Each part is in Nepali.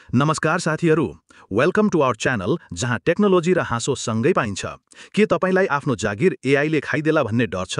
नमस्कार साथीहरू, वेलकम टु आवर च्यानल जहाँ टेक्नोलोजी र हाँसो सँगै पाइन्छ। के तपाईलाई आफ्नो जागिर एआईले खाइदेला भन्ने डर छ?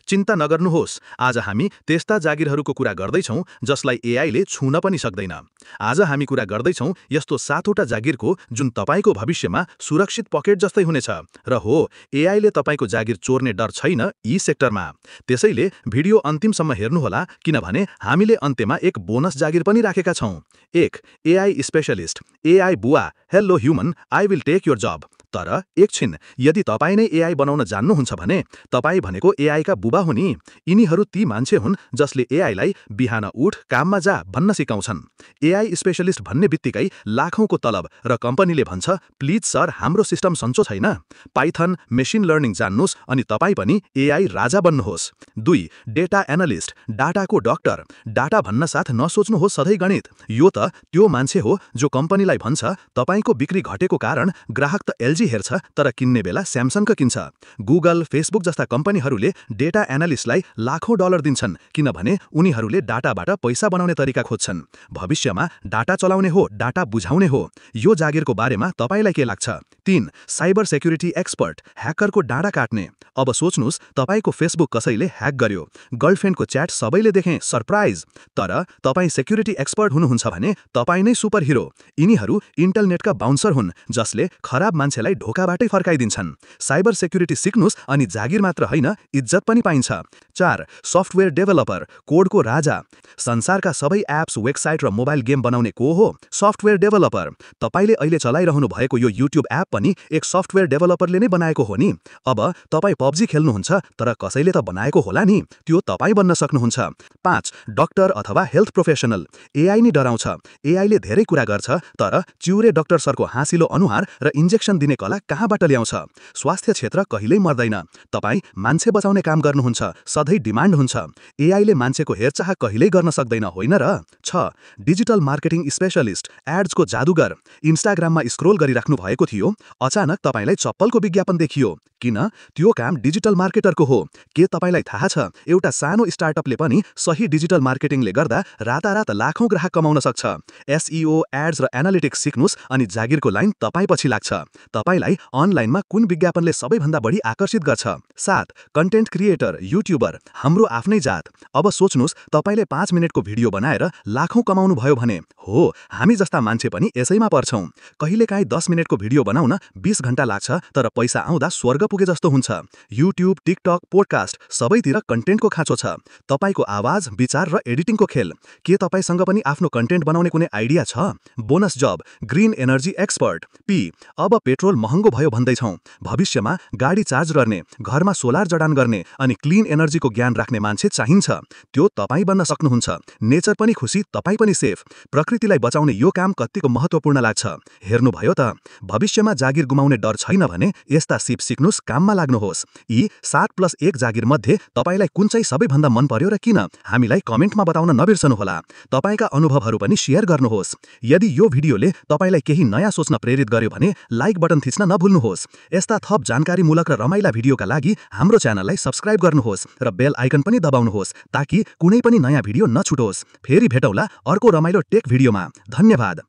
चिन्ता नगर्नुहोस्, आज हामी त्यस्ता जागिरहरूको कुरा गर्दैछौँ जसलाई एआईले छुन पनि सक्दैन। आज हामी कुरा गर्दैछौँ यस्तो 7वटा जागिरको जुन तपाईको भविष्यमा सुरक्षित पकेट जस्तै हुनेछ। र हो, एआईले तपाईको जागिर चोर्ने डर छैन यी सेक्टरमा। त्यसैले भिडियो अन्तिमसम्म हेर्नुहोला, किनभने हामीले अन्त्यमा एक बोनस जागिर पनि राखेका छौँ। 1. AI specialist. एआई बुवा, hello human, I will take your job. तर एकछिन, यदि तपाईँ नै एआई बनाउन जान्नुहुन्छ भने तपाईँ भनेको एआईका बुबा हो नि। यिनीहरू ती मान्छे हुन् जसले एआईलाई बिहान उठ काममा जा भन्न सिकाउँछन्। एआई स्पेशलिस्ट भन्ने बित्तिकै लाखौंको तलब र कम्पनीले भन्छ, प्लिज सर, हाम्रो सिस्टम सन्चो छैन। पाइथन, मेसिन लर्निङ जान्नुस् अनि तपाईँ पनि एआई राजा बन्नुहोस्। 2. Data analyst. डाटाको डाक्टर। डाटा भन्न साथ नसोच्नुहोस् सधैँ गणित। यो त त्यो मान्छे हो जो कम्पनीलाई भन्छ तपाईको बिक्री घटेको कारण ग्राहक त एलजी हेर्छ तर किन्ने बेला स्यामसङ किन्छ। गुगल, फेसबुक जस्ता कम्पनीहरूले डेटा एनालिस्टलाई लाखौं डलर दिन्छन् किनभने उनीहरूले डाटाबाट पैसा बनाउने तरिका खोज्छन्। भविष्यमा डाटा चलाउने हो, डाटा बुझाउने हो। यो जागिरको बारेमा तपाईलाई के लाग्छ? 3. Cyber security expert. ह्याकरको डाँडा काट्ने। अब सोच्नुस्, तपाईको फेसबुक कसैले ह्याक गर्यो, गर्लफ्रेन्डको च्याट सबैले देखे, सरप्राइज। तर तपाईँ सेक्युरिटी एक्सपर्ट हुनुहुन्छ भने तपाईँ नै सुपर हिरो। यिनीहरू इन्टरनेटका बाउन्सर हुन् जसले खराब मान्छेलाई ढोकाबाटै फर्काइदिन्छन्। साइबर सेक्युरिटी सिक्नुस् अनि जागिर मात्र होइन, इज्जत पनि पाइन्छ। 4. Software developer. कोडको राजा। संसारका सबै एप्स, वेबसाइट र मोबाइल गेम बनाउने को हो? Software developer. तपाईले अहिले चलाइरहनु भएको यो युट्युब एप पनि एक सफ्टवेयर डेभलपरले नै बनाएको हो नि। अब तपाईँ पबजी खेल्नुहुन्छ तर कसैले त बनाएको होला नि, त्यो तपाईँ बन्न सक्नुहुन्छ। 5. डाक्टर अथवा हेल्थ प्रोफेसनल। एआई नै डराउँछ। एआईले धेरै कुरा गर्छ तर चिउरे डाक्टर सरको हाँसिलो अनुहार र इन्जेक्सन दिने कला कहाँबाट ल्याउँछ? स्वास्थ्य क्षेत्र कहिल्यै मर्दैन। तपाईँ मान्छे बचाउने काम गर्नुहुन्छ, सधैँ डिमान्ड हुन्छ। एआईले मान्छेको हेरचाह कहिल्यै गर्न सक्दैन, होइन र? 6. Digital marketing specialist. एड्सको जादुगर। इन्स्टाग्राममा स्क्रोल गरिराख्नु भएको थियो, अचानक तपाईलाई चप्पलको विज्ञापन देखियो। किन? त्यो काम डिजिटल मार्केटरको हो। के तपाईलाई थाहा छ, एउटा सानो स्टार्टअपले पनि सही डिजिटल मार्केटिङले गर्दा रातारात लाखौं ग्राहक कमाउन सक्छ। एसईओ, एड्स र एनालिटिक्स सिक्नुस् अनि जागिरको लाइन तपाईँ पछि लाग्छ। तपाईलाई अनलाइनमा कुन विज्ञापनले सबैभन्दा बढी आकर्षित गर्छ? 7. Content creator, YouTuber. हाम्रो आफ्नै जात। अब सोच्नुस्, तपाईले 5 मिनेटको भिडियो बनाएर लाखौं कमाउनु भयो भने? हो, हामी जस्ता मान्छे पनि यसैमा पर्छौं। कहिलेकाहीँ 10 मिनेटको भिडियो बनाउन 20 घण्टा लाग्छ तर पैसा आउँदा स्वर्ग पुगे जस्तो हुन्छ। युट्युब, टिकटक, पोडकास्ट सबैतिर कन्टेन्टको खाँचो छ। तपाईको आवाज, विचार र एडिटिङको खेल। के तपाईसँग पनि आफ्नो कन्टेन्ट बनाउने कुनै आइडिया छ? बोनस जब, ग्रीन एनर्जी एक्सपर्ट। पी. अब पेट्रोल महँगो भयो भन्दैछौँ। भविष्यमा गाडी चार्ज गर्ने, घरमा सोलर जडान गर्ने अनि क्लिन एनर्जीको ज्ञान राख्ने मान्छे चाहिन्छ। त्यो तपाईँ बन्न सक्नुहुन्छ। नेचर पनि खुसी, तपाईँ पनि सेफ। प्रकृतिलाई बचाउने यो काम कतिको महत्त्वपूर्ण लाग्छ? हेर्नुभयो त? भविष्यमा जागिर गुमाउने डर छैन भने यस्ता सिप सिक्नुस्, काममा लाग्नुहोस्। यी 7+1 जागिर मध्ये तपाईलाई कुन चाहिँ सबैभन्दा मन पर्यो र किन? हामीलाई कमेन्टमा बताउन नबिर्सनुहोला। तपाईका अनुभवहरू पनि शेयर गर्नुहोस्। यदि यो भिडियोले तपाईलाई केही नयाँ सोच्न प्रेरित गर्यो भने लाइक बटन थिच्न नभुल्नुहोस्। यस्ता थप जानकारीमूलक र रमाइला भिडियोका लागि हाम्रो च्यानललाई सब्स्क्राइब गर्नुहोस् र बेल आइकन पनि दबाउनुहोस् ताकि कुनै पनि नयाँ भिडियो नछुटोस्। फेरि भेटौँला अर्को रमाइलो टेक भिडियोमा। धन्यवाद।